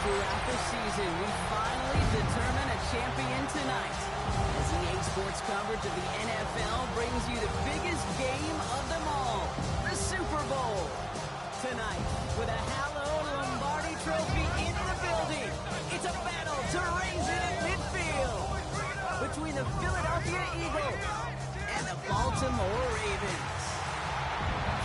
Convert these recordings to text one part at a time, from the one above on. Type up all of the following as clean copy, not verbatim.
throughout the season, we finally determine a champion tonight. As EA Sports coverage of the NFL brings you the biggest game of them all, the Super Bowl. Tonight, with a hallowed Lombardi trophy in the building, it's a battle to raise it in midfield between the Philadelphia Eagles and the Baltimore Ravens.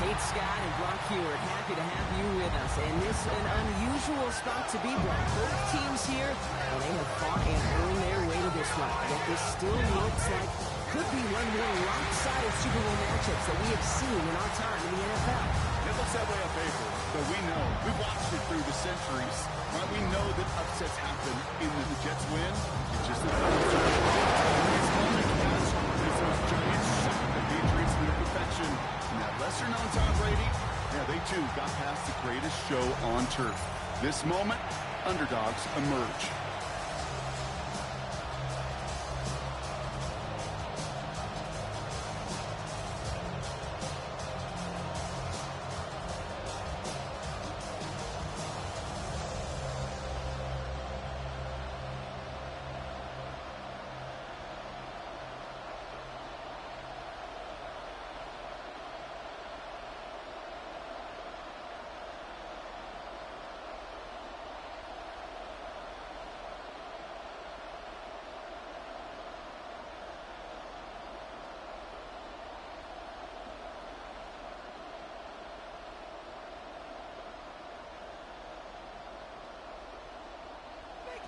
Kate Scott and Brock Hewitt, happy to have you with us. And this is an unusual spot to be, Brock. Both teams here, well, they have fought and earned their way to this one. Yet this still looks like could be one of the more lopsided Super Bowl matchups that we have seen in our time in the NFL. It looks that way on paper, but we know. We've watched it through the centuries. Right? We know that upsets happen in the Jets win. It's just that this moment has those Giants shook the Patriots to their perfection. And that lesser-known Tom Brady, yeah, they too got past the greatest show on turf. This moment, underdogs emerge.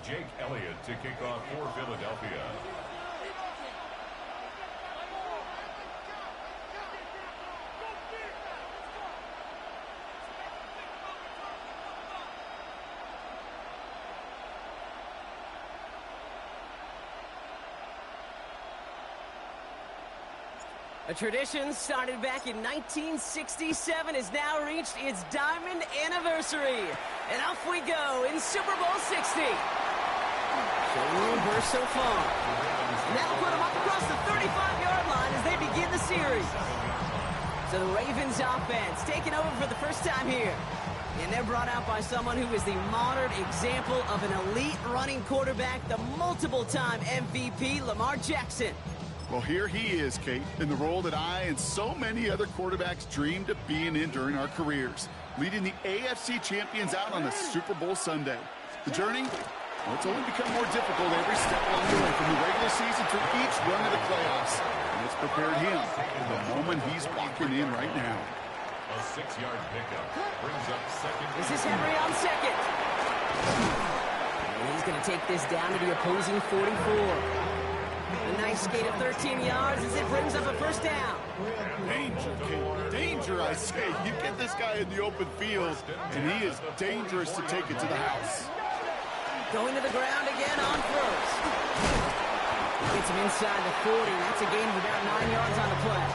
Jake Elliott to kick off for Philadelphia. A tradition started back in 1967 has now reached its diamond anniversary. And off we go in Super Bowl 60. Showing burst so far. And that'll put them up across the 35-yard line as they begin the series. So the Ravens offense taking over for the first time here. And they're brought out by someone who is the modern example of an elite running quarterback, the multiple-time MVP, Lamar Jackson. Well, here he is, Kate, in the role that I and so many other quarterbacks dreamed of being in during our careers, leading the AFC champions out on a Super Bowl Sunday. The journey, well, it's only become more difficult every step along the way, from the regular season to each run of the playoffs. And it's prepared him for the moment he's walking in right now. A 6-yard pickup brings up second. This is Henry on second. And he's going to take this down to the opposing 44. A nice skate of 13 yards as it brings up a first down. Danger, Kate. Danger, I say. You get this guy in the open field, and he is dangerous to take it to the house. Going to the ground again on first. Gets him inside the 40. That's a gain of about 9 yards on the play.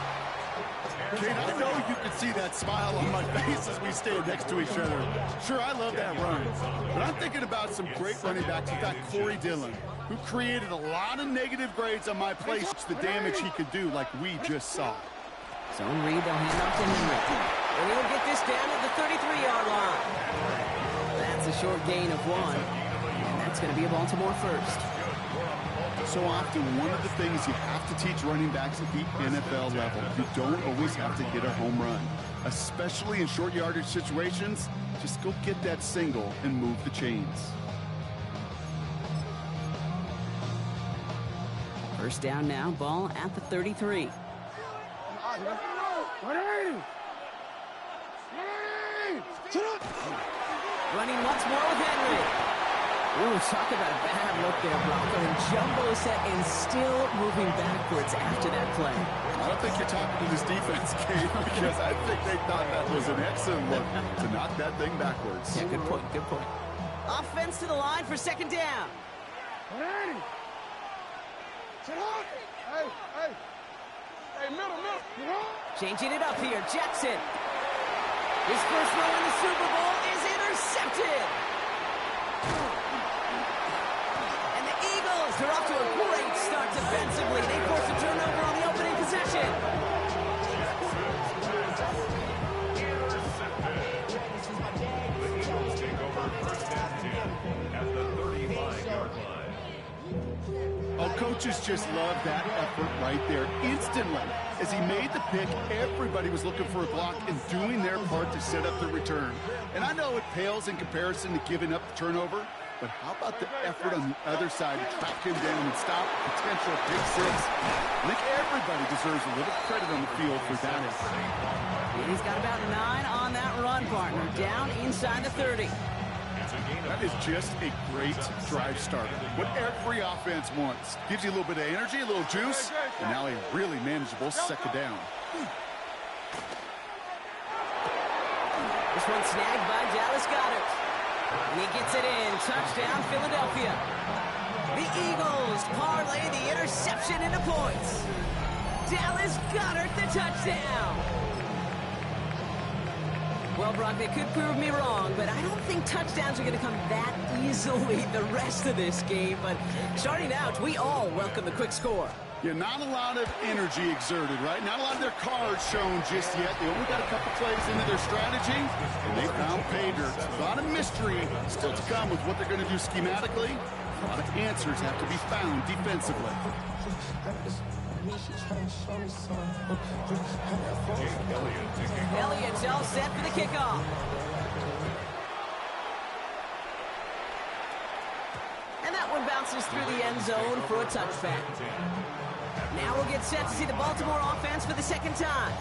Kate, I know you can see that smile on my face as we stand next to each other. Sure, I love that run. But I'm thinking about some great running backs. In fact, Corey Dillon, who created a lot of negative grades on my place, the damage he could do like we just saw. Zone read, they'll hand off to Henry. And he'll get this down at the 33-yard line. That's a short gain of 1. And that's going to be a Baltimore first. So often, one of the things you have to teach running backs at the NFL level, you don't always have to hit a home run. Especially in short yardage situations, just go get that single and move the chains. First down now, ball at the 33. Running once more with Henry. Ooh, talk about a bad look there, Brock. Going jumbo set and still moving backwards after that play. I don't think you're talking to this defense, Kate, because I think they thought that was an excellent look to knock that thing backwards. Yeah, good point, good point. Offense to the line for second down. Changing it up here, Jackson. His first throw in the Super Bowl is intercepted. And the Eagles are off to a great start defensively. They force a turnover on the opening possession. The Eagles take over first and 10 at coaches just love that effort right there. Instantly, as he made the pick, everybody was looking for a block and doing their part to set up the return. And I know it pales in comparison to giving up the turnover, but how about the effort on the other side to track him down and stop a potential pick six? I think everybody deserves a little credit on the field for that effort. He's got about 9 on that run, partner, down inside the 30. That is just a great drive starter. What every offense wants. Gives you a little bit of energy, a little juice, and now a really manageable second down. This one snagged by Dallas Goedert. And he gets it in. Touchdown, Philadelphia. The Eagles parlay the interception into points. Dallas Goedert, the touchdown. Well, Brock, they could prove me wrong, but I don't think touchdowns are going to come that easily the rest of this game. But starting out, we all welcome the quick score. Yeah, not a lot of energy exerted, right? Not a lot of their cards shown just yet. They only got a couple plays into their strategy, and they found pay dirt. A lot of mystery still to come with what they're going to do schematically. A lot of answers have to be found defensively. Elliott's all set for the kickoff. And that one bounces through the end zone for a touchback. Now we'll get set to see the Baltimore offense for the second time.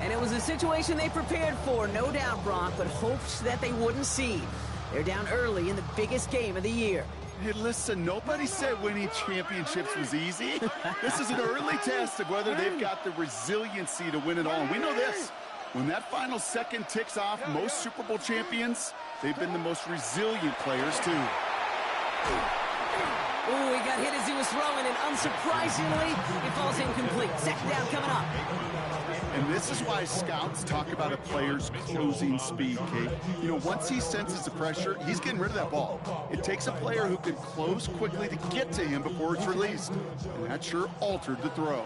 And it was a situation they prepared for, no doubt, Brock, but hopes that they wouldn't see. They're down early in the biggest game of the year. Hey, listen, nobody said winning championships was easy. This is an early test of whether they've got the resiliency to win it all. And we know this. When that final second ticks off, most Super Bowl champions, they've been the most resilient players, too. Ooh, he got hit as he was throwing, and unsurprisingly, it falls incomplete. Second down coming up. And this is why scouts talk about a player's closing speed, Kate. You know, once he senses the pressure, he's getting rid of that ball. It takes a player who can close quickly to get to him before it's released. And that sure altered the throw.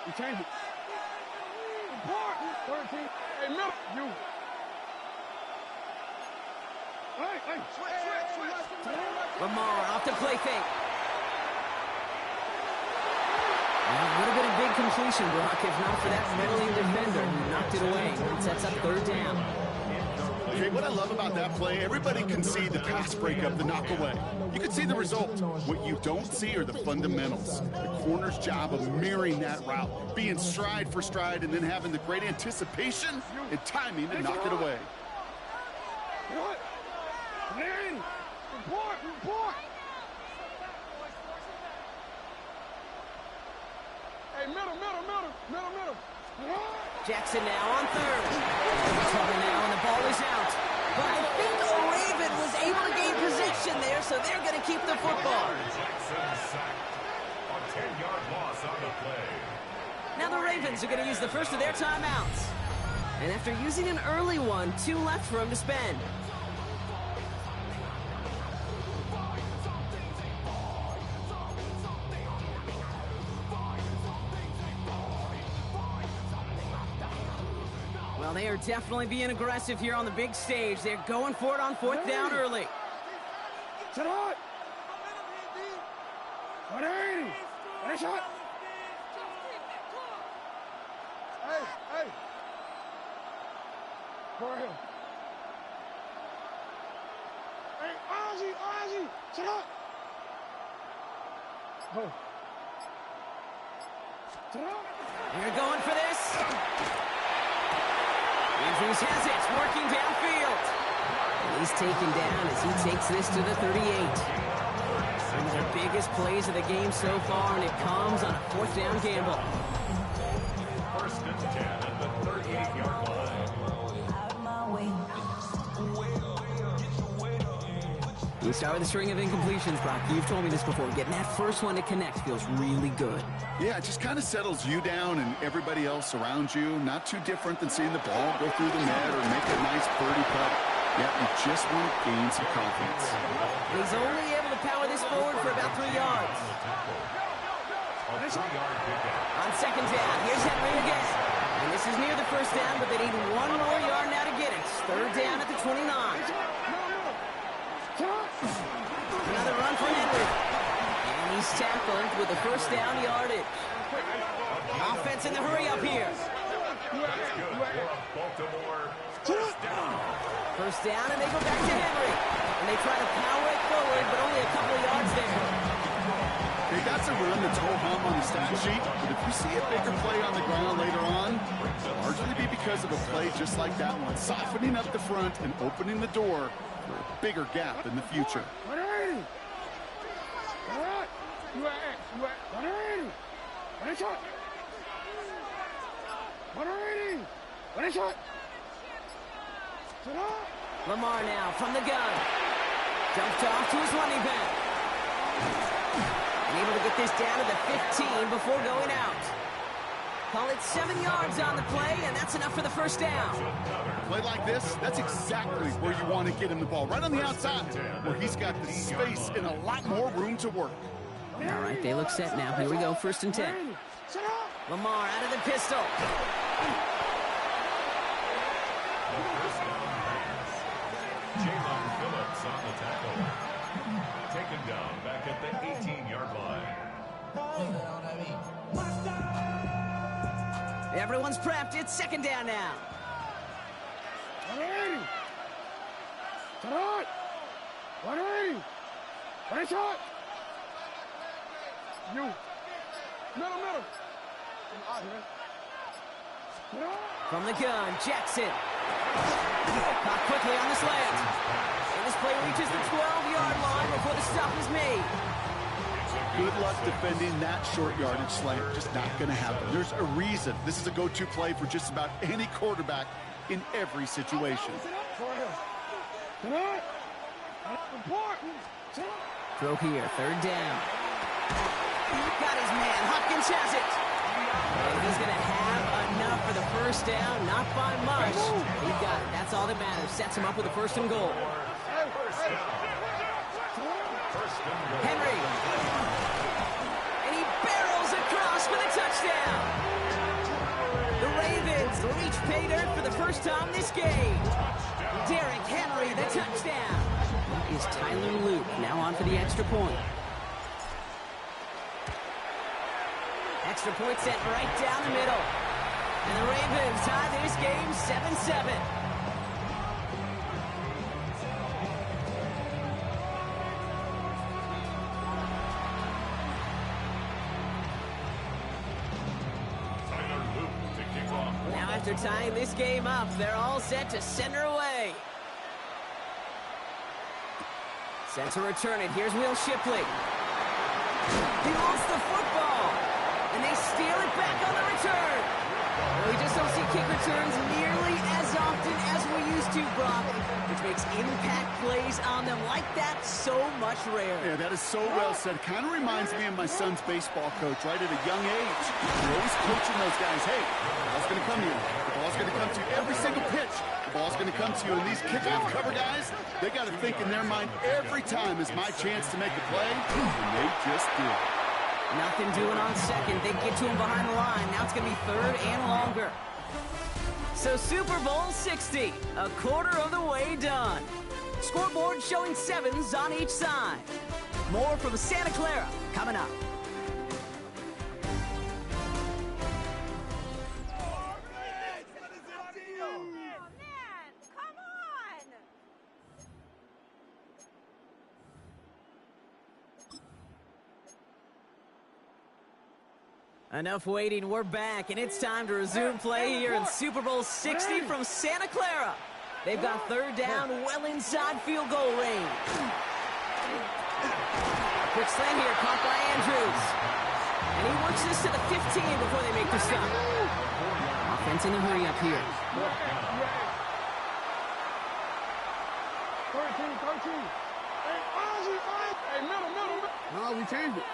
You change it. Hey, Miller, you. Hey, switch. Lamar off the play fake. A little bit of big completion, Brock, if not for that meddling defender who knocked it away. It sets up third down. Okay, what I love about that play, everybody can see the pass breakup, the knock away. You can see the result. What you don't see are the fundamentals. The corner's job of mirroring that route, being stride for stride, and then having the great anticipation and timing to knock it away. What? Man, report. Hey, middle. Jackson now on third. Trouble now, and the ball is out. But I think Raven was able to gain possession there, so they're going to keep the football. A 10-yard loss on the play. Now the Ravens are going to use the first of their timeouts. And after using an early one, 2 left for him to spend. Well, they are definitely being aggressive here on the big stage. They're going for it on fourth down early. Sit hot. 180. Nice shot. Hey. Go ahead. Hey, Ozzy. Sit hot. Go. Sit hot. They're going for this. Andrews has it, working downfield. And he's taken down as he takes this to the 38. One of their biggest plays of the game so far, and it comes on a fourth down gamble. First and 10 at the 38-yard line. You start with a string of incompletions, Brock. You've told me this before. Getting that first one to connect feels really good. Yeah, it just kind of settles you down and everybody else around you. Not too different than seeing the ball go through the net or make a nice birdie putt. Yeah, you just want to gain some confidence. He's only able to power this forward for about 3 yards. On second down, here's Henry again. And this is near the first down, but they need 1 more yard now to get it. Third down at the 29. for Henry. And he's tackled with a first down yardage. Offense in the hurry up here. That's good for a Baltimore first down. First down, and they go back to Henry. And they try to power it forward, but only a couple of yards there. They got to run the toe hum on the stat sheet, but if you see a bigger play on the ground later on, it'll largely be because of a play just like that one, softening up the front and opening the door for a bigger gap in the future. 180. All right. You at 180. One shot. 180. One shot. Sit up. Lamar now from the gun. Jumped off to his running back. And able to get this down to the 15 before going out. Call it 7 yards on the play, and that's enough for the first down. Play like this, that's exactly where you want to get him the ball, right on the outside, where he's got the space and a lot more room to work. All right, they look set now. Here we go, 1st and 10. Sit up. Lamar out of the pistol. First down pass. Jalen Phillips on the tackle. Taken down back at the 18-yard line. Everyone's prepped. It's 2nd down now. 180. Sit up. 180. One shot. You. Middle. From the gun, Jackson. Caught quickly on the slant. And this play reaches the 12-yard line before the stop is made. Good luck defending that short yardage slant. Just not going to happen. There's a reason this is a go-to play for just about any quarterback in every situation. Throw here, 3rd down. Got his man. Hopkins has it. And he's going to have enough for the first down. Not by much. He got it. That's all that matters. Sets him up with a 1st and goal. Henry. And he barrels across for the touchdown. The Ravens reach pay dirt for the first time this game. Derrick Henry, the touchdown. That is Tyler Luke now on for the extra point. Extra point set right down the middle. And the Ravens tie this game 7-7. Now after tying this game up, they're all set to center away. Set to return it. Here's Will Shipley. He lost the football. And they steal it back on the return. We just don't see kick returns nearly as often as we used to, Brock, which makes impact plays on them like that so much rarer. Yeah, that is so well said. Kind of reminds me of my son's baseball coach, right, at a young age. You're always coaching those guys. Hey, the ball's going to come to you. The ball's going to come to you every single pitch. The ball's going to come to you. And these kickoff cover guys, they got to think in their mind every time is my chance to make a play, and they just do. Nothing doing on 2nd. They get to him behind the line. Now it's going to be 3rd and longer. So Super Bowl 60, a quarter of the way done. Scoreboard showing 7s on each side. More from Santa Clara coming up. Enough waiting, we're back, and it's time to resume play here in Super Bowl 60 from Santa Clara. They've got 3rd down, well inside field goal range. Quick slant here, caught by Andrews. And he works this to the 15 before they make the stop. Offense in the hurry up here. 13. Hey, Ozzy. Hey, middle. No, we changed it.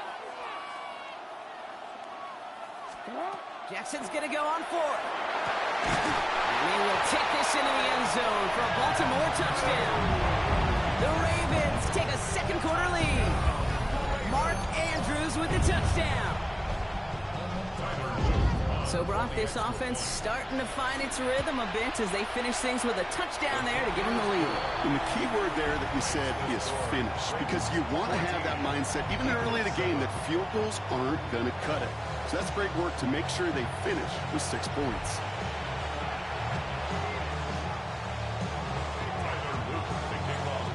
Jackson's going to go on 4th. And they will take this into the end zone for a Baltimore touchdown. The Ravens take a 2nd quarter lead. Mark Andrews with the touchdown. So, Brock, this offense starting to find its rhythm a bit as they finish things with a touchdown there to give them the lead. And the key word there that you said is finish, because you want to have that mindset, even early in the game, that field goals aren't going to cut it. So that's great work to make sure they finish with 6 points.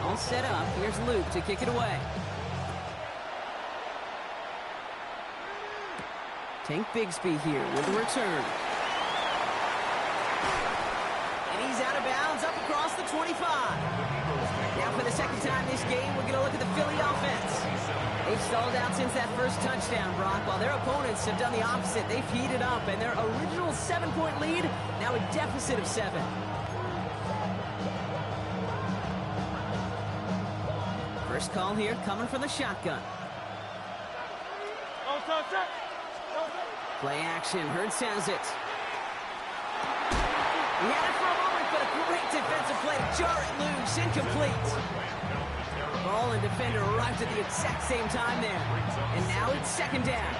All set up. Here's Luke to kick it away. Tank Bigsby here with the return. And he's out of bounds up across the 25. Now for the second time this game, we're going to look at the Philly offense. They've stalled out since that first touchdown, Brock, while their opponents have done the opposite. They've heated up, and their original 7-point lead, now a deficit of 7. First call here coming from the shotgun. Play action. Hurts has it. He had it for a moment, but a great defensive play to jar it loose. Incomplete. Ball and defender arrived at the exact same time there. And now it's second down.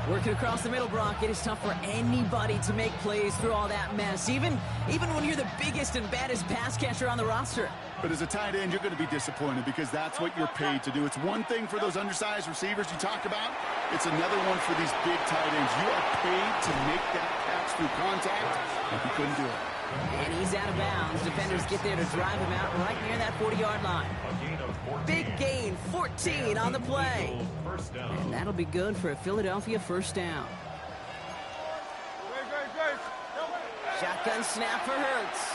Working across the middle, Brock, it is tough for anybody to make plays through all that mess, even when you're the biggest and baddest pass catcher on the roster. But as a tight end, you're going to be disappointed because that's what you're paid to do. It's one thing for those undersized receivers you talk about. It's another one for these big tight ends. You are paid to make that catch through contact, and he couldn't do it. And he's out of bounds. Defenders get there to drive him out right near that 40-yard line. Big gain, 14 on the play. And that'll be good for a Philadelphia first down. Shotgun snap for Hurts.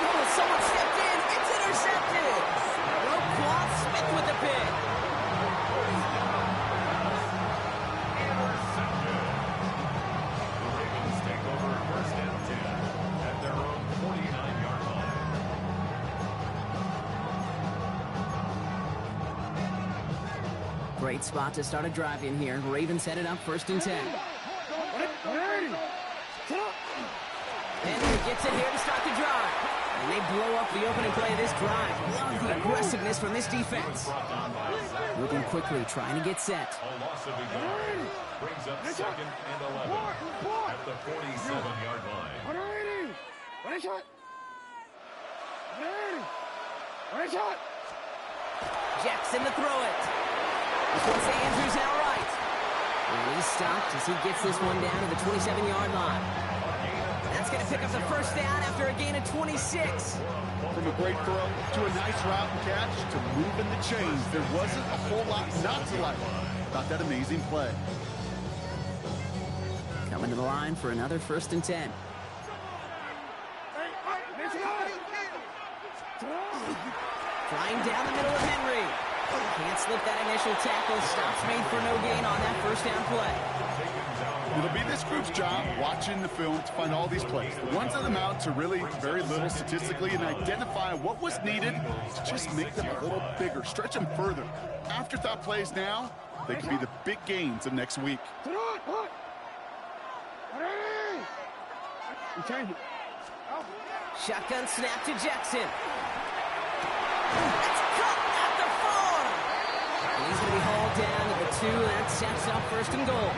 Oh, someone stepped in. It's intercepted. Roquan Smith with the pick. Take over first and 10 at their own 49-yard line. Great spot to start a drive in here. Ravens headed up first and 10. Henry gets it here to start the drive. And they blow up the opening play of this drive. Love the aggressiveness from this defense. Moving quickly, trying to get set. A loss of a yard brings up second and 11 at the 47-yard line. Jackson to throw it. This one's to Andrews now right. And he's stopped as he gets this one down to the 27-yard line. That's going to pick up the first down after a gain of 26. From a great throw to a nice route and catch to moving the chains, there wasn't a whole lot not to like about that amazing play. Coming to the line for another first and 10. Flying down the middle of Henry. Can't slip that initial tackle. Stops made for no gain on that first down play. It'll be this group's job watching the film to find all these plays. The ones that amount to really very little statistically and identify what was needed to just make them a little bigger, stretch them further. Afterthought plays now, they could be the big gains of next week. Shotgun snap to Jackson. That's cut at the 4. And he's going to be hauled down to the 2, and that sets up first and goal.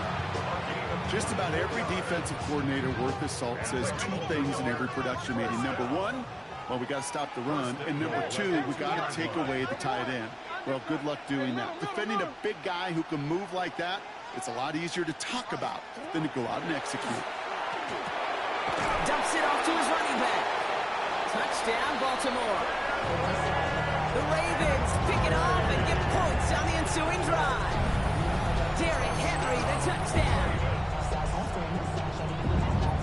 Just about every defensive coordinator worth his salt says 2 things in every production meeting. Number 1, well, we got to stop the run. And number 2, we got to take away the tight end. Well, good luck doing that. Defending a big guy who can move like that, it's a lot easier to talk about than to go out and execute. Dumps it off to his running back. Touchdown, Baltimore. The Ravens pick it off and get points on the ensuing drive. Derrick Henry, the touchdown.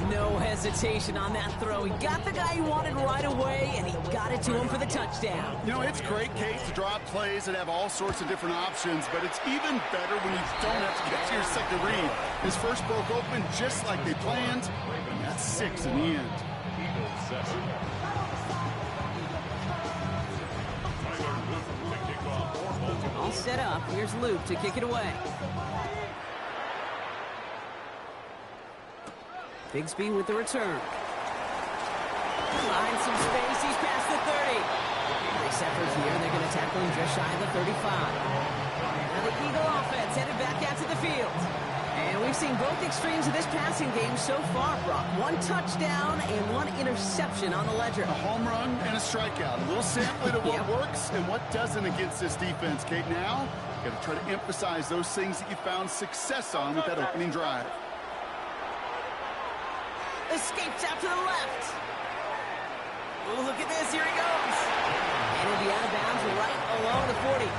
No hesitation on that throw. He got the guy he wanted right away, and he got it to him for the touchdown. You know, it's great, Kate, to draw up plays and have all sorts of different options, but it's even better when you don't have to get to your second read. His first broke open just like they planned, and that's 6 in the end. Eagles 7. Tyler Luke to kick off for Baltimore. All set up. Here's Luke to kick it away. Bigsby with the return. Finds some space. He's past the 30. Nice effort here. They're going to tackle him just shy of the 35. Now the Eagle offense headed back out to the field. And we've seen both extremes of this passing game so far, Brock. One touchdown and one interception on the ledger. A home run and a strikeout. A little sampling of what works and what doesn't against this defense, Kate. Now, you got to try to emphasize those things that you found success on with that opening drive. Escapes out to the left. Oh, look at this. Here he goes. And he'll be out of bounds right along the 40.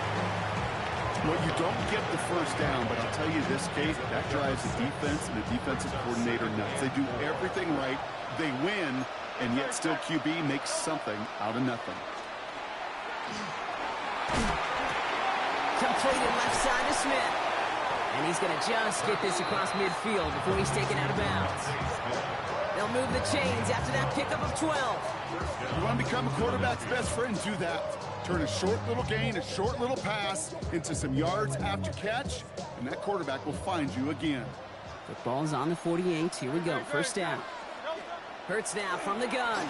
Well, you don't get the first down, but I'll tell you this, Kate, that drives the defense and the defensive coordinator nuts. They do everything right. They win, and yet still QB makes something out of nothing. Completed left side to Smith. And he's going to just get this across midfield before he's taken out of bounds. They'll move the chains after that pickup of 12. You want to become a quarterback's best friend, do that. Turn a short little gain, a short little pass into some yards after catch, and that quarterback will find you again. The ball's on the 48. Here we go. First down. Hurts now from the gun.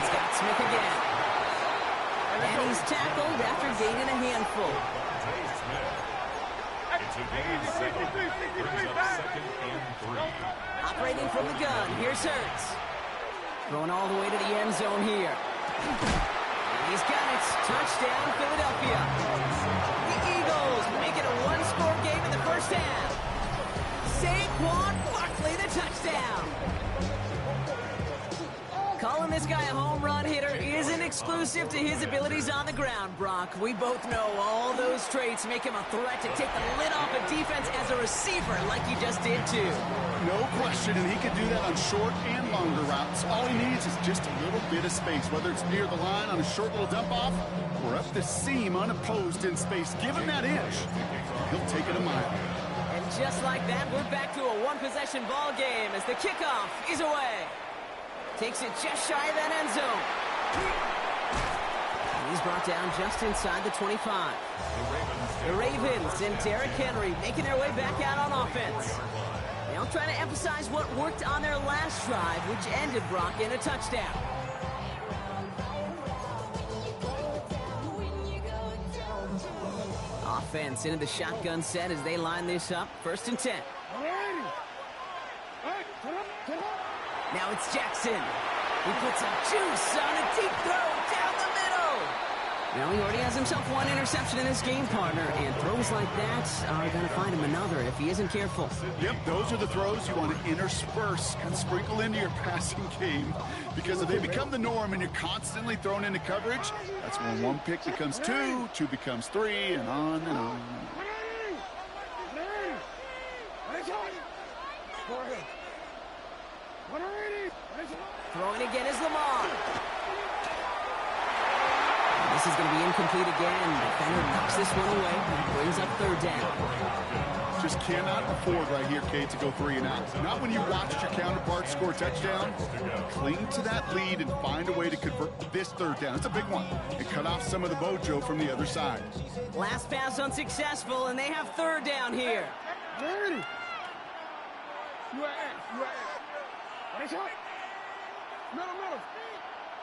He's got Smith again. And he's tackled after gaining a handful. It's a gain of 7. Brings up 2nd and 3. Operating from the gun. Here's Hurts. Throwing all the way to the end zone here. He's got it. Touchdown, Philadelphia. The Eagles make it a one-score game in the first half. Saquon Barkley, the touchdown. Calling this guy a home run hitter isn't exclusive to his abilities on the ground, Brock. We both know all those traits make him a threat to take the lid off a defense as a receiver like he just did too. No question, and he can do that on short and longer routes. All he needs is just a little bit of space, whether it's near the line on a short little dump-off or up the seam unopposed in space. Give him that inch. He'll take it a mile. And just like that, we're back to a one-possession ball game as the kickoff is away. Takes it just shy of that end zone. And he's brought down just inside the 25. The Ravens and Derrick Henry making their way back out on offense. They'll try to emphasize what worked on their last drive, which ended, Brock, in a touchdown. Offense into the shotgun set as they line this up. 1st and 10. Now it's Jackson. He puts some juice on a deep throw down the middle. Now he already has himself one interception in this game, partner, and throws like that are going to find him another if he isn't careful. Yep, those are the throws you want to intersperse and sprinkle into your passing game, because if they become the norm and you're constantly thrown into coverage, that's when one pick becomes two, two becomes three, and on and on. Throwing again is Lamar. This is going to be incomplete again. Defender knocks this one away and brings up 3rd down. Just cannot afford right here, Kate, to go 3 and out. Not when you watched your counterpart score a touchdown. Cling to that lead and find a way to convert this 3rd down. It's a big one. And cut off some of the mojo from the other side. Last pass unsuccessful, and they have 3rd down here.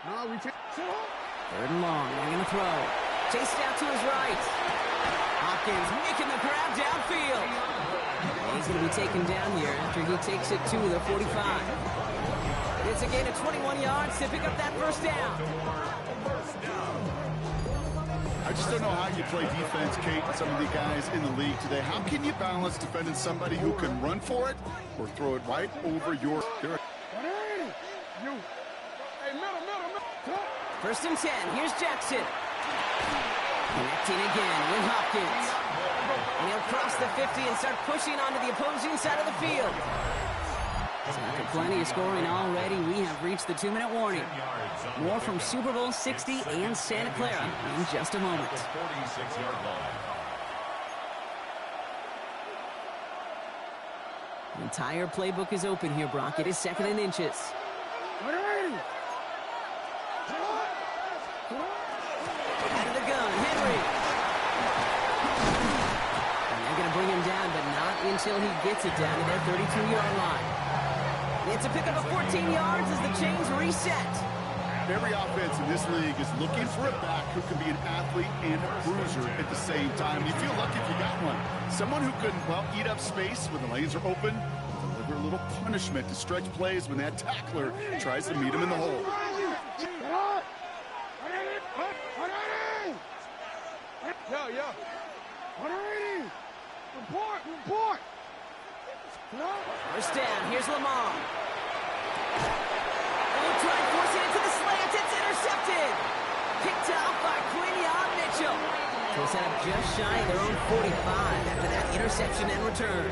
No, we can't. 3rd and long. They're going to throw. Chased out to his right. Hopkins making the grab downfield. He's going to be taken down here after he takes it to the 45. It's a gain of 21 yards to pick up that 1st down. I just don't know how you play defense, Kate, and some of the guys in the league today. How can you balance defending somebody who can run for it or throw it right over your... First and 10. Here's Jackson. Connecting again with Hopkins. And he'll cross the 50 and start pushing onto the opposing side of the field. So after plenty of scoring already, we have reached the 2-minute warning. More from Super Bowl 60 and Santa Clara in just a moment. The entire playbook is open here, Brock. It is 2nd and inches. Out of the gun, Henry. And they're going to bring him down, but not until he gets it down to their 32-yard line. It's a pickup of 14 yards as the chains reset. Every offense in this league is looking for a back who can be an athlete and a bruiser at the same time. You feel lucky if you got one. Someone who can, well, eat up space when the lanes are open, deliver a little punishment to stretch plays when that tackler tries to meet him in the hole. Yeah. Report. First down, here's Lamar. Oh, try forcing it to the slant, it's intercepted. Picked off by Quinion Mitchell. So set up just shy of their own 45 after that interception and return.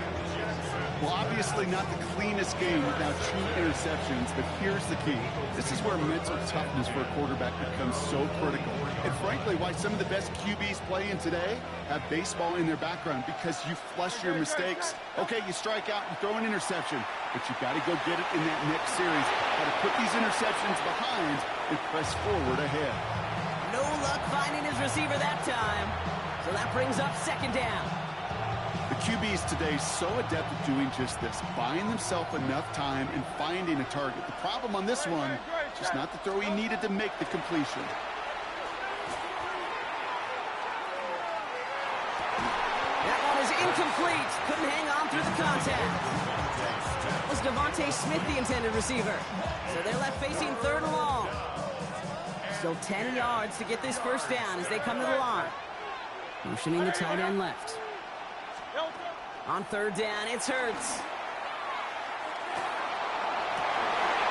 Well, obviously not the cleanest game without 2 interceptions, but here's the key. This is where mental toughness for a quarterback becomes so critical. And frankly, why some of the best QBs playing today have baseball in their background, because you flush your mistakes. Okay, you strike out and throw an interception, but you got to go get it in that next series. Got to put these interceptions behind and press forward ahead. No luck finding his receiver that time. So that brings up second down. The QBs today so adept at doing just this, buying themselves enough time and finding a target. The problem on this one, just not the throw he needed to make the completion. That one is incomplete. Couldn't hang on through the contact. That was Devontae Smith, the intended receiver. So they're left facing third and long. Still 10 yards to get this first down as they come to the line. Motioning the tight end left. On third down, it's Hurts.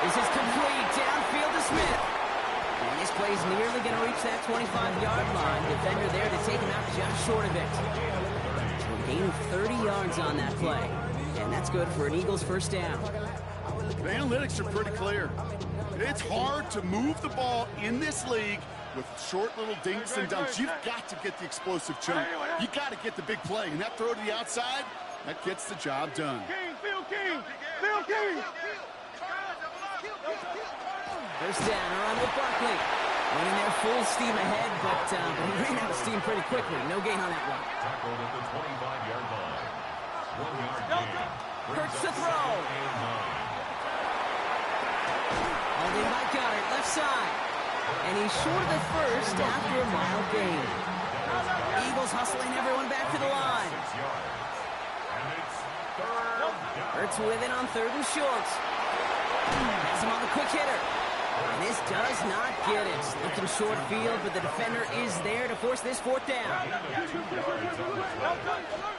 This is complete. Downfield to Smith. And this play's nearly going to reach that 25-yard line. Defender there to take him out just short of it. So a gain of 30 yards on that play. And that's good for an Eagles first down. The analytics are pretty clear. It's hard to move the ball in this league with short little dinks and dunks. You've got to get the explosive chunk. You got to get the big play. And that throw to the outside, that gets the job done. Phil King. First down, around with Barkley. Running there full steam ahead, but he ran out of steam pretty quickly. No gain on that one. Tackled at the 25-yard line. 1 yard gain. Hurts the throw. Holding by Goddard, left side. And he's short of the first after a mild gain. Eagles hustling everyone back to the line. 6 yards. And it's third down. Hurts with it on third and short. Has him on the quick hitter. And this does not get it. Looking short field, but the defender is there to force this fourth down. 2 yards on the play.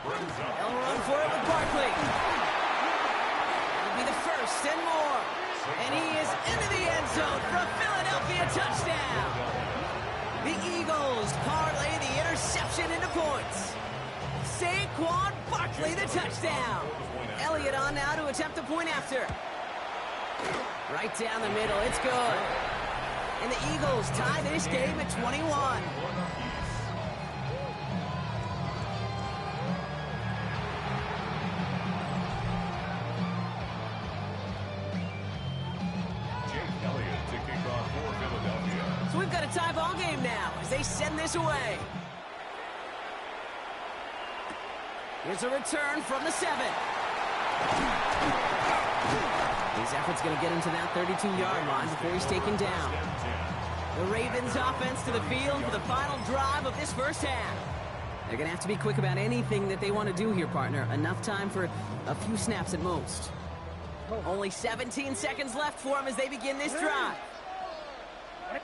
Brings up They'll run for it with Barkley. It'll be the first and more. And he is into the end zone for a Philadelphia touchdown. The Eagles parlay the interception into points. Saquon Barkley, the touchdown. Elliott on now to attempt the point after. Right down the middle, it's good. And the Eagles tie this game at 21. So we've got a tie ball game now as they send this away. Here's a return from the 7. His effort's going to get him to that 32-yard line before he's taken down. The Ravens offense to the field for the final drive of this first half. They're going to have to be quick about anything that they want to do here, partner. Enough time for a few snaps at most. Only 17 seconds left for them as they begin this drive. Hey.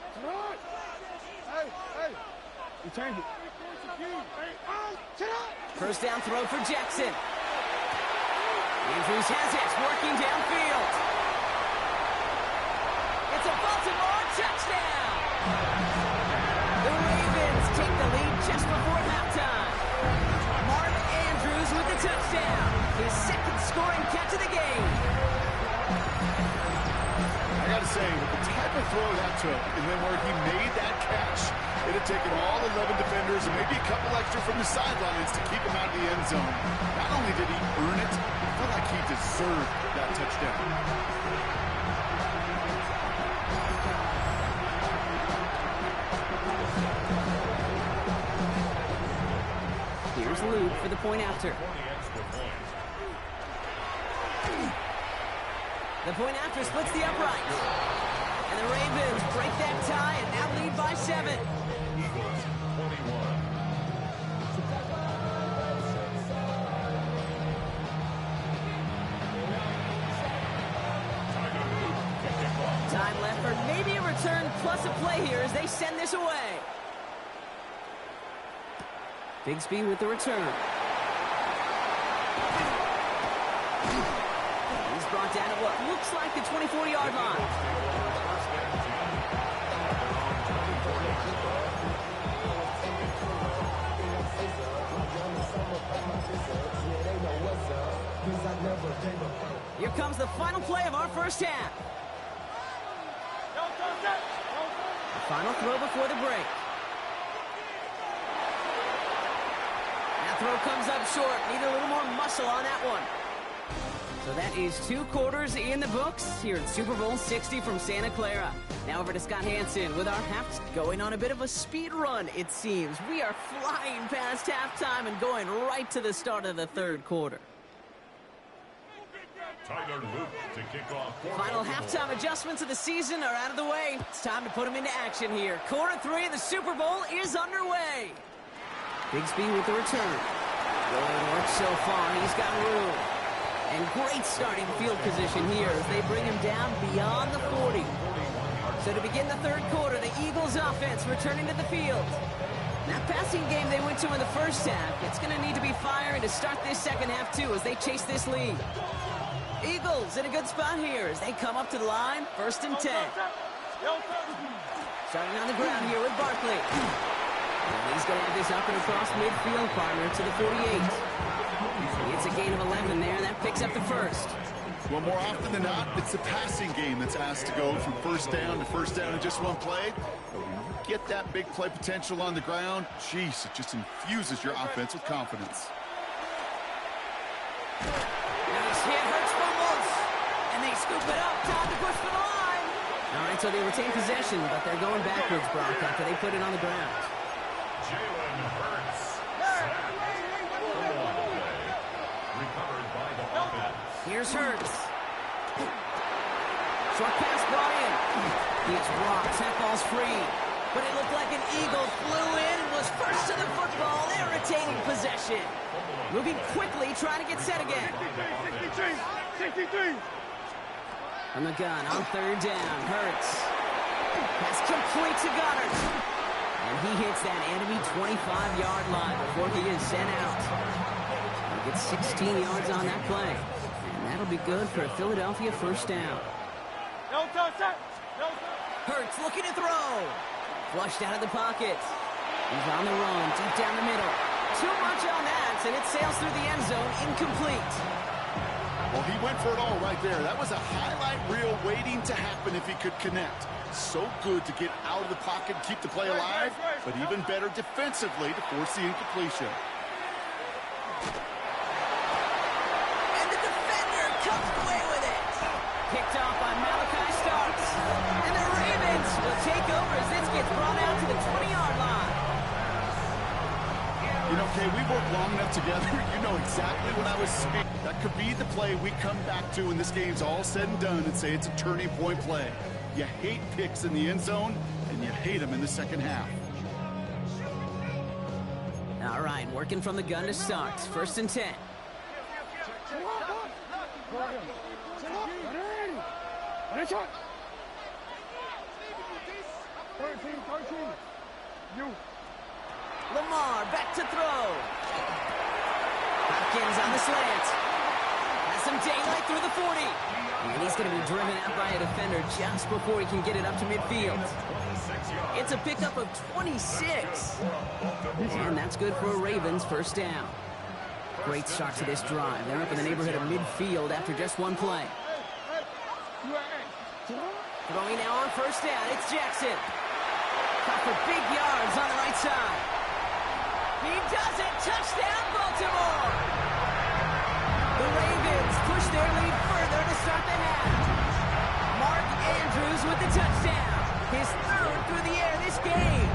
You change it. First down throw for Jackson. Andrews has it, working downfield. It's a Baltimore touchdown. The Ravens take the lead just before halftime. Mark Andrews with the touchdown. His second scoring catch of the game. I got to say, with the type of throw that took, and then where he made that catch, it had taken all 11 defenders and maybe a couple extra from the sidelines to keep him out of the end zone. Not only did he earn it, I felt like he deserved that touchdown. Here's Luke for the point after. The point after splits the upright. And the Ravens break that tie and now lead by 7. Eagles 21. Time left for maybe a return plus a play here as they send this away. Bigsby with the return. He's brought down at what looks like the 24-yard line. Here comes the final play of our first half. The final throw before the break. That throw comes up short. Need a little more muscle on that one. So that is 2 quarters in the books here at Super Bowl 60 from Santa Clara. Now over to Scott Hansen with our half going on a bit of a speed run, it seems. We are flying past halftime and going right to the start of the third quarter. Tyler Luke to kick off. Final halftime adjustments of the season are out of the way. It's time to put them into action here. Quarter 3 of the Super Bowl is underway. Bigsby with the return. Good work so far. He's got room. And great starting field position here as they bring him down beyond the 40. So to begin the third quarter, the Eagles offense returning to the field. That passing game they went to in the first half, it's going to need to be firing to start this second half too as they chase this lead. Eagles in a good spot here as they come up to the line, 1st and 10. Starting on the ground here with Barkley. And he's going to have this up and across midfield, partner to the 48. It's a gain of 11 there, and that picks up the first. Well, more often than not, it's the passing game that's asked to go from first down in just one play. But when you get that big play potential on the ground, geez, it just infuses your offense with confidence. Nice hit, Hurts fumbles, and they scoop it up. Time to push for the line. All right, so they retain possession, but they're going backwards, Brock, after they put it on the ground. Jalen Hurts. Recovered by the offense. Here's Hurts. Short pass brought in. He's blocked. That ball's free. But it looked like an Eagle flew in and was first to the football. They're retaining possession. Moving quickly, trying to get set again. 63. From the gun on 3rd down. Hurts. Pass complete to Goddard. And he hits that enemy 25-yard line before he is sent out. He gets 16 yards on that play. And that'll be good for a Philadelphia first down. Hurts looking to throw. Flushed out of the pocket. He's on the run, deep down the middle. Too much on that, and it sails through the end zone, incomplete. Well, he went for it all right there. That was a highlight reel waiting to happen if he could connect. So good to get out of the pocket and keep the play alive, but even better defensively to force the incompletion. And the defender comes away with it. Picked off by Malachi Starks. And the Ravens will take over as this gets brought out to the 20-yard line. You know, Kay, we've worked long enough together. You know exactly what I was saying. That could be the play we come back to when this game's all said and done and say it's a turning point play. You hate picks in the end zone, and you hate them in the second half. All right, working from the gun to start. 1st and 10. Lamar back to throw. Hopkins on the slant. Has some daylight through the 40. And he's going to be driven out by a defender just before he can get it up to midfield. It's a pickup of 26. And that's good for a Ravens first down. Great start to this drive. They're up in the neighborhood of midfield after just one play. Throwing now on 1st down, it's Jackson. Caught for big yards on the right side. He does it! Touchdown, Baltimore! The Ravens push their lead further to start the half. Mark Andrews with the touchdown. His 3rd through the air this game.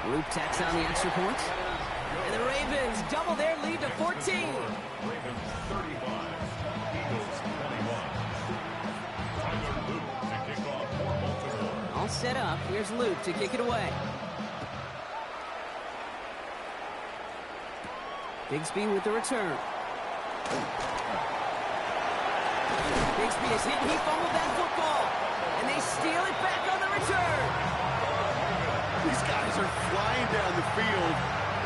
Luke tacks on the extra point. And the Ravens double their lead to 14. Ravens 35. Eagles set up. Here's Luke to kick it away. Bigsby with the return. Bigsby is hit. He fumbled that football. And they steal it back on the return. These guys are flying down the field.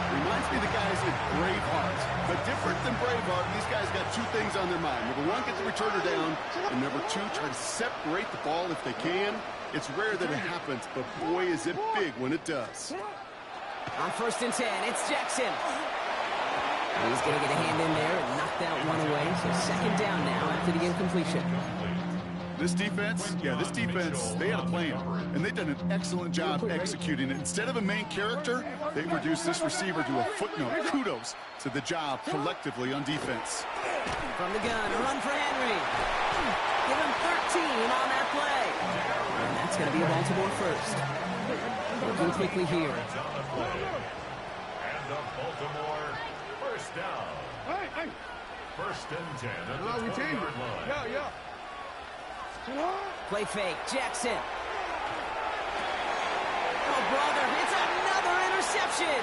Reminds me of the guys in Braveheart. But different than Braveheart, these guys got two things on their mind. Number one, get the returner down. And number two, try to separate the ball if they can. It's rare that it happens, but boy, is it big when it does. On 1st and 10, it's Jackson. He's going to get a hand in there and knock that one away. So 2nd down now after the incompletion. This defense, they had a plan, and they've done an excellent job executing it. Instead of a main character, they've reduced this receiver to a footnote. Kudos to the job collectively on defense. From the gun, a run for Henry. Give him 13 on that play. And that's going to be a Baltimore first. Looking quickly here. And the Baltimore first down. Hey. 1st and 10 at the We changed 20-yard it. line. Yeah. Play fake, Jackson. Oh, brother, it's another interception.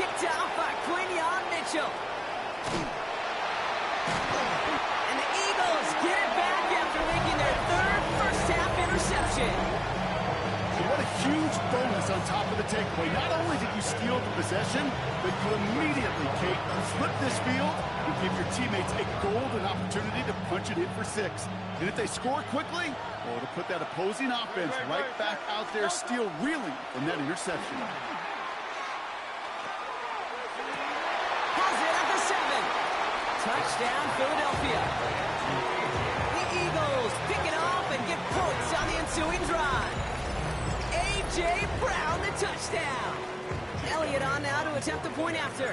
Picked off by Quinion Mitchell. And the Eagles get it back after making their 3rd first-half interception. And what a huge bonus on top of the takeaway. Not only did you steal the possession, but you immediately, Kate, flip this field and give your teammates a golden opportunity to punch it in for 6. And if they score quickly, well, it'll put that opposing offense right back out there, still reeling from that interception. Has it at the 7. Touchdown, Philadelphia. The Eagles pick it off and get points on the ensuing drive. A.J. Brown, the touchdown. Elliott on now to attempt the point after.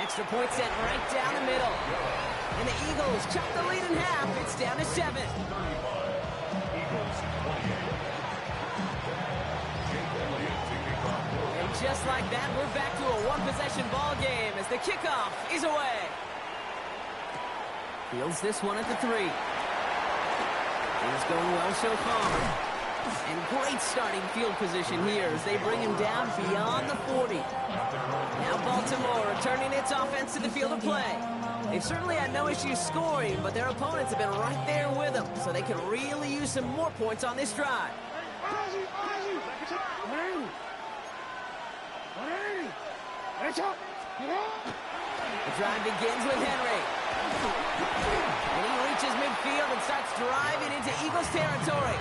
Extra point sent right down the middle. And the Eagles chop the lead in half. It's down to 7. Eagles 28. And just like that, we're back to a one-possession ball game as the kickoff is away. Fields this one at the 3. It's going well so far. And great starting field position here as they bring him down beyond the 40. Now Baltimore returning its offense to the field of play. They've certainly had no issues scoring, but their opponents have been right there with them, so they can really use some more points on this drive. The drive begins with Henry. And he reaches midfield and starts driving into Eagles territory.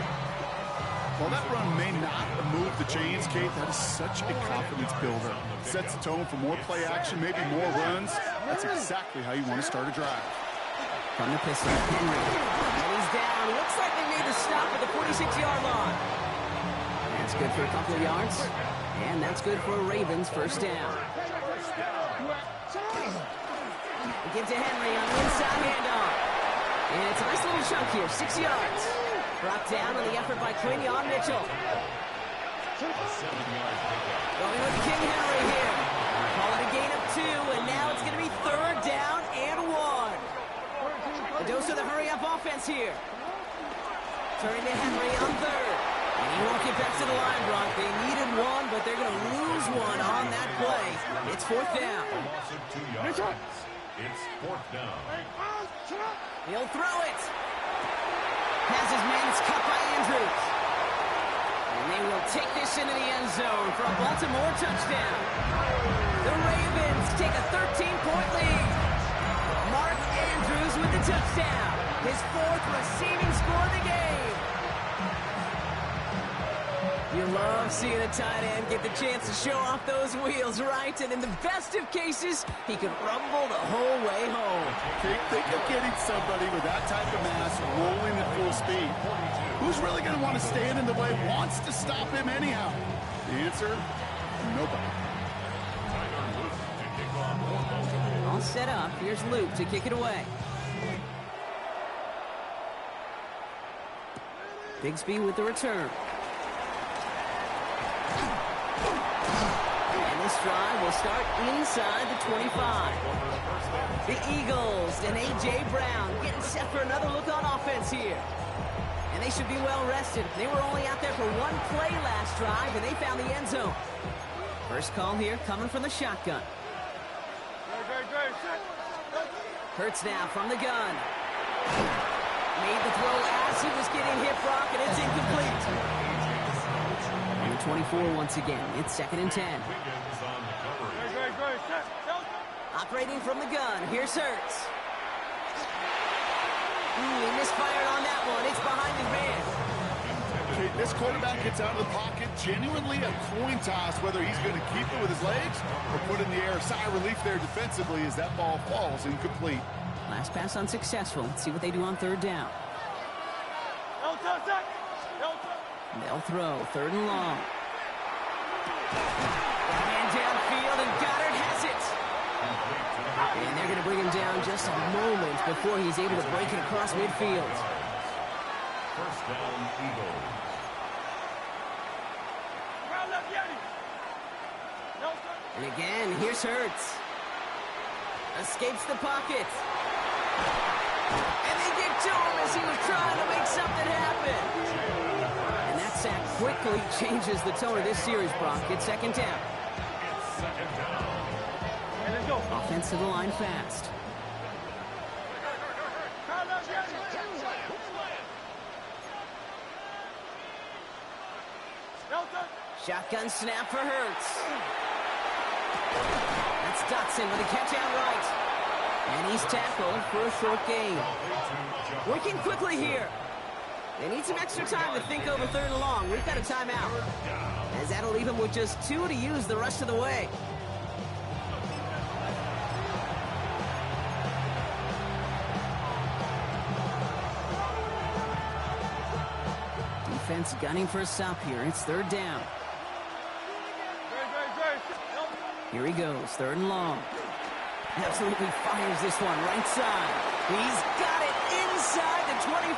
While that run may not move the chains, Kate, that is such a confidence builder. Sets the tone for more play action, maybe more runs. That's exactly how you want to start a drive. From the pistol, Henry. And he's down. Looks like they made the stop at the 46-yard line. That's good for a couple of yards. And that's good for a Ravens first down. We give to Henry on the inside handoff. And it's a nice little chunk here, 6 yards. Brought down on the effort by Quinion Mitchell. Going with King Henry here. Call it a gain of 2, and now it's going to be 3rd down and 1. A dose of the hurry-up offense here. Turning to Henry on 3rd. And he won't get back to the line, Brock. They needed 1, but they're going to lose 1 on that play. It's 4th down. A loss of 2 yards. It's 4th down. He'll throw it. Has his man cut by Andrews. And they will take this into the end zone for a Baltimore touchdown. The Ravens take a 13-point lead. Mark Andrews with the touchdown. His 4th receiving score of the game. You love seeing a tight end get the chance to show off those wheels, right? And in the best of cases, he could rumble the whole way home. Think of getting somebody with that type of mass rolling at full speed. Who's really going to want to stand in the way, wants to stop him anyhow? The answer, nobody. All set up. Here's Luke to kick it away. Bigsby with the return. This drive will start inside the 25. The Eagles and A.J. Brown getting set for another look on offense here. And they should be well rested. They were only out there for one play last drive, and they found the end zone. First call here coming from the shotgun. Hurts now from the gun. Made the throw as he was getting hit, Brock, and it's incomplete. And 24 once again. It's 2nd and 10. Operating from the gun. Here's Hurts. He misfired on that one. It's behind the man. Okay, this quarterback gets out of the pocket. Genuinely a coin toss whether he's going to keep it with his legs or put it in the air. Sigh of relief there defensively as that ball falls incomplete. Last pass unsuccessful. Let's see what they do on 3rd down. They'll throw. 3rd and long. And downfield, and Goddard has it. And they're going to bring him down just a moment before he's able to break it across midfield. First down, Eagles. And again, here's Hurts. Escapes the pocket. And they get to him as he was trying to make something happen. And that sack quickly changes the tone of this series, Brock. It's 2nd down. It's 2nd down. Offense to the line fast. Shotgun snap for Hurts. That's Dotson with a catch out right. And he's tackled for a short gain. Working quickly here. They need some extra time to think over 3rd and long. We've got a timeout. As that'll leave him with just 2 to use the rest of the way. Defense gunning for a stop here. It's 3rd down. Here he goes, 3rd and long. Absolutely fires this one right side. He's got it inside the 25.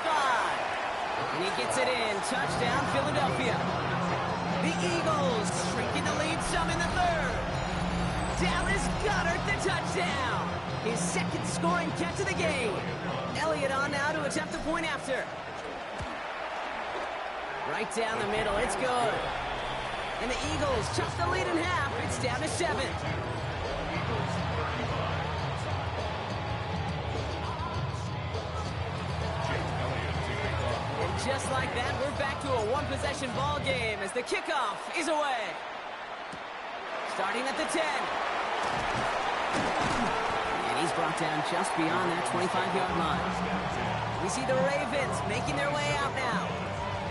And he gets it in. Touchdown, Philadelphia. The Eagles shrinking the lead some in the 3rd. Dallas Goedert the touchdown. His 2nd scoring catch of the game. Elliott on now to attempt the point after. Right down the middle, it's good. And the Eagles chop the lead in half. It's down to 7. And just like that, we're back to a one-possession ball game as the kickoff is away. Starting at the 10. And he's brought down just beyond that 25-yard line. We see the Ravens making their way out now.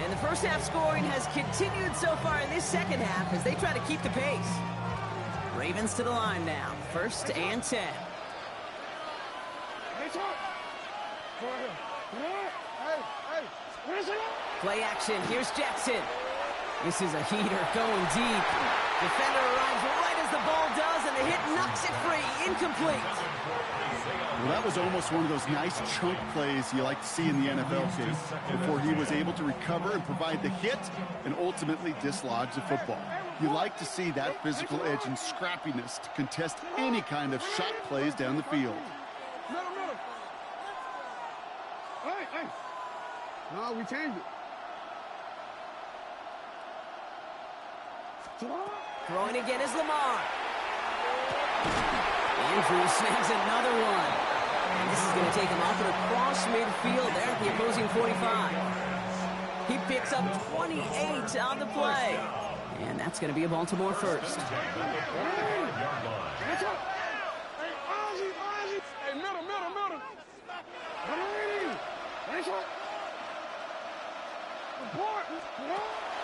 And the first half scoring has continued so far in this 2nd half as they try to keep the pace. Ravens to the line now. 1st and 10. Play action. Here's Jackson. This is a heater going deep. Defender arrives right as the ball does, and the hit knocks it free. Incomplete. Well, that was almost one of those nice chunk plays you like to see in the NFL game before he was able to recover and provide the hit and ultimately dislodge the football. You like to see that physical edge and scrappiness to contest any kind of shot plays down the field. Hey. No, we changed it. Throwing again is Lamar. Andrews snags another one. And this is going to take him off and across midfield there at the opposing 45. He picks up 28 on the play. And that's going to be a Baltimore first. Hey, middle.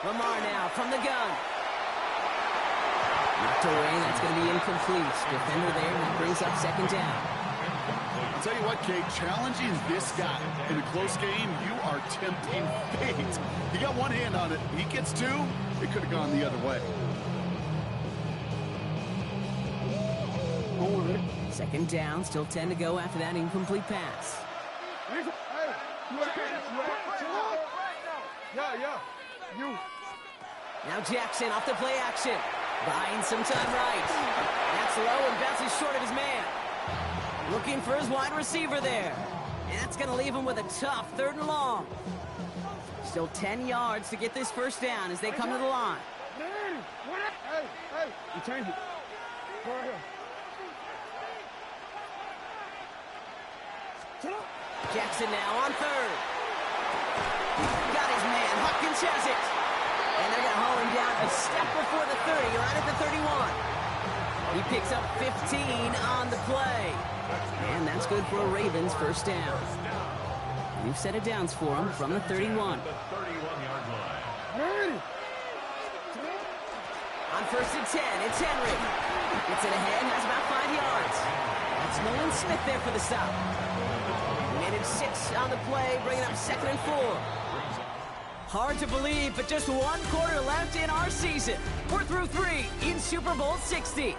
Lamar now from the gun. Knocked away, that's going to be incomplete. Defender there, that brings up 2nd down. I'll tell you what, Kate, challenging this guy in a close game, you are tempting fate. He got one hand on it. He gets 2, it could have gone the other way. 2nd down, still 10 to go after that incomplete pass. Now Jackson off the play action. Buying some time right. That's low and bounces short of his man. Looking for his wide receiver there. And that's going to leave him with a tough 3rd and long. Still 10 yards to get this first down as they come to the line. Hey, you change it. Go right here. Jackson now on third. Got his man. Hopkins has it. And they're going to haul him down a step before the 30, right at the 31. He picks up 15 on the play. And that's good for a Ravens first down. We've set it downs for him from the 31. On first and 10, it's Henry. Gets it ahead, has about 5 yards. That's Nolan Smith there for the stop. Managed 6 on the play, bringing up 2nd and 4. Hard to believe, but just 1 quarter left in our season. We're through 3 in Super Bowl 60.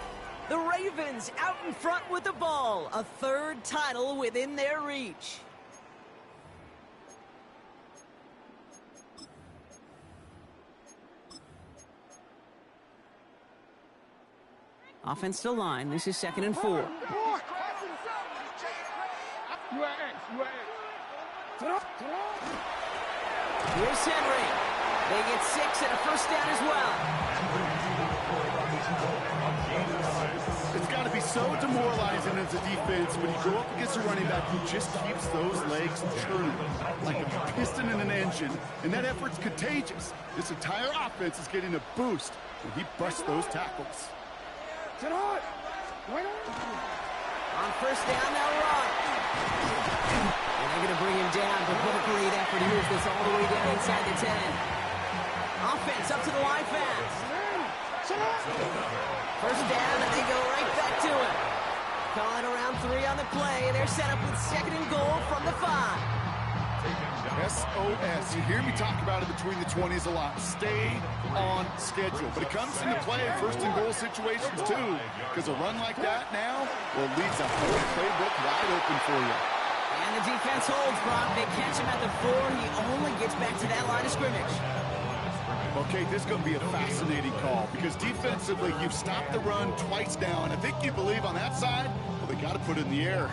The Ravens out in front with the ball. A 3rd title within their reach. Offensive line. This is 2nd and 4. Here's Henry. They get 6 and a first down as well. It's got to be so demoralizing as a defense when you go up against a running back who just keeps those legs churning like a piston in an engine, and that effort's contagious. This entire offense is getting a boost when he busts those tackles. On first down, they'll run. And they're going to bring him down, but what a great effort. He moves this all the way down inside the 10. Offense up to the line fast. First down, and they go right back to it. Calling around 3 on the play. They're set up with 2nd and goal from the 5. SOS. You hear me talk about it between the 20s a lot. Stay on schedule. But it comes into play in 1st and goal situations too. Because a run like that now, well, leaves a whole playbook wide open for you. And the defense holds, Brock. They catch him at the 4. He only gets back to that line of scrimmage. Okay, this is going to be a fascinating call because defensively, you've stopped the run twice now, and I think you believe on that side, well, they got to put it in the air.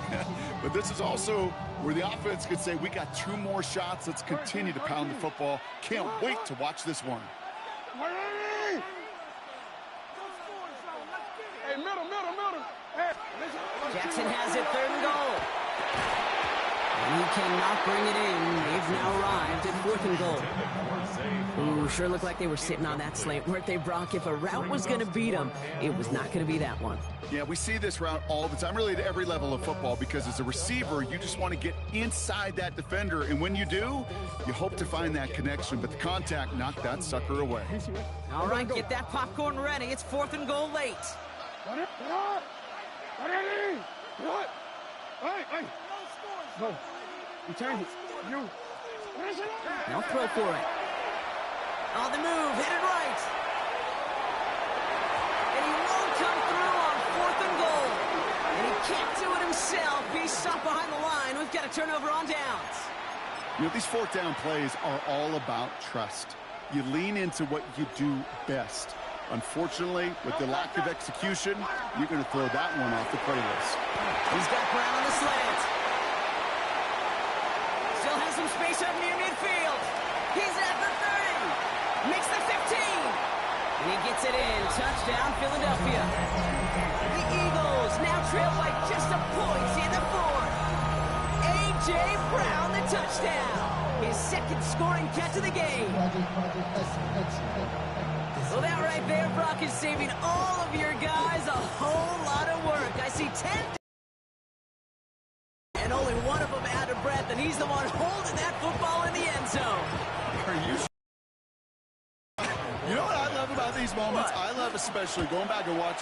But this is also where the offense could say, we got 2 more shots. Let's continue to pound the football. Can't wait to watch this one. Hey, middle. Hey, Jackson has it, 3rd and goal. And he cannot bring it in. They've now arrived at 4th and goal. Ooh, sure looked like they were sitting on that slant, weren't they, Brock? If a route was going to beat them, it was not going to be that one. Yeah, we see this route all the time, really at every level of football, because as a receiver, you just want to get inside that defender, and when you do, you hope to find that connection, but the contact knocked that sucker away. All right, get that popcorn ready. It's 4th and goal late. What? Hey. No. You change it. You. Now throw for it. On the move, hit it right. And he won't come through on 4th and goal. And he can't do it himself. He's stopped behind the line. We've got a turnover on downs. You know, these 4th down plays are all about trust. You lean into what you do best. Unfortunately, with the lack of execution, you're going to throw that one off the playlist. He's got Brown on the slant. Still has some space up near midfield. He's at the 30. Makes the 15. And he gets it in. Touchdown, Philadelphia. The Eagles now trail by just a point in the 4th. A.J. Brown, the touchdown. His 2nd scoring catch of the game. Well, that right there, Brock, is saving all of your guys a whole lot of work. I see 10. And only one of them out of breath, and he's the one holding that football in the end zone. Are you sure? You know what I love about these moments? What? I love especially going back and watching